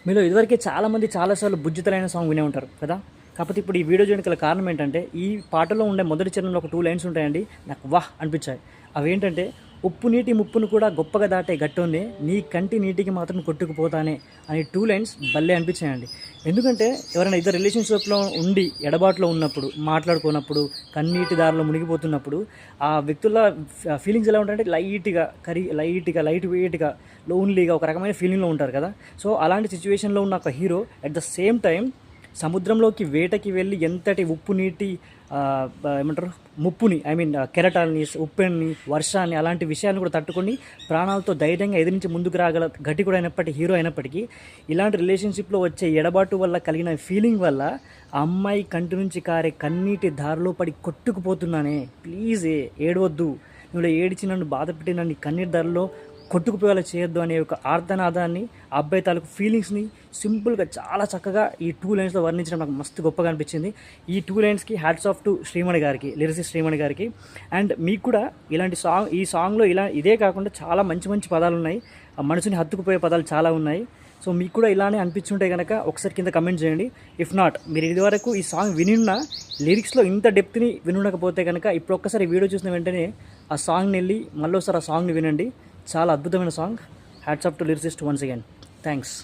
మీలో ఇదివరకే చాలామంది చాలాసార్లు బుజ్జితలైన సాంగ్ వినే ఉంటారు కదా. కాకపోతే ఇప్పుడు ఈ వీడియో చేయడానికి గల కారణం ఏంటంటే, ఈ పాటలో ఉండే మొదటి చరణంలో ఒక 2 లైన్స్ ఉంటాయండి, నాకు వాహ్ అనిపించాయి. అవేంటంటే, ఉప్పు నీటి ముప్పును కూడా గొప్పగా దాటే గట్టోందే, నీ కంటి నీటికి మాత్రం కొట్టుకుపోతానే అని 2 లైన్స్ భలే అనిపించాయండి. ఎందుకంటే ఎవరైనా ఇద్దరు రిలేషన్షిప్లో ఉండి ఎడబాటులో ఉన్నప్పుడు, మాట్లాడుకోనప్పుడు, కన్నీటి దారిలో మునిగిపోతున్నప్పుడు ఆ వ్యక్తుల ఫీలింగ్స్ ఎలా ఉంటాయంటే లైట్ వెయిట్గా, లోన్లీగా ఒక రకమైన ఫీలింగ్లో ఉంటారు కదా. సో అలాంటి సిచ్యువేషన్లో ఉన్న ఒక hero at the same time సముద్రంలోకి వేటకి వెళ్ళి ఎంతటి ఉప్పు నీటి ఏమంటారు ముప్పుని, ఐ మీన్ కెరటాలని, ఉప్పుని, వర్షాన్ని, అలాంటి విషయాన్ని కూడా తట్టుకొని ప్రాణాలతో ధైర్యంగా ఎదిరించి ముందుకు రాగల గట్టికుడు అయినప్పటికీ, హీరో అయినప్పటికీ, ఇలాంటి రిలేషన్షిప్లో వచ్చే ఎడబాటు వల్ల కలిగిన ఫీలింగ్ వల్ల ఆ అమ్మాయి కంటి నుంచి కారే కన్నీటి దారిలో పడి కొట్టుకుపోతున్నానే, ప్లీజ్ ఏడవద్దు, నువ్వు ఏడిచి నన్ను బాధ పెట్టి నన్ను కన్నీటి దారిలో కొట్టుకుపోయేలా చేయొద్దు అనే ఒక ఆర్తనాదాన్ని, ఆ అబ్బాయి తాలూకు ఫీలింగ్స్ని సింపుల్గా చాలా చక్కగా ఈ 2 లైన్స్లో వర్ణించడం నాకు మస్తు గొప్పగా అనిపించింది. ఈ 2 లైన్స్కి హ్యాట్స్ ఆఫ్ టు శ్రీమణి గారికి, లిరిసిస్ట్ శ్రీమణి గారికి. అండ్ మీకు కూడా ఇలాంటి ఈ సాంగ్లో ఇదే కాకుండా చాలా మంచి మంచి పదాలు ఉన్నాయి, మనసుని హత్తుకుపోయే పదాలు చాలా ఉన్నాయి. సో మీకు కూడా ఇలానే అనిపించుంటే కనుక ఒకసారి కింద కమెంట్ చేయండి. ఇఫ్ నాట్, మీరు ఇదివరకు ఈ సాంగ్ వినిన్న లిరిక్స్లో ఇంత డెప్త్ని వినుండకపోతే కనుక ఇప్పుడు ఒక్కసారి వీడియో చూసిన వెంటనే ఆ సాంగ్ని వెళ్ళి మళ్ళీ ఒకసారి ఆ సాంగ్ని వినండి. చాలా అద్భుతమైన song. Hats off to lyricist once again. Thanks.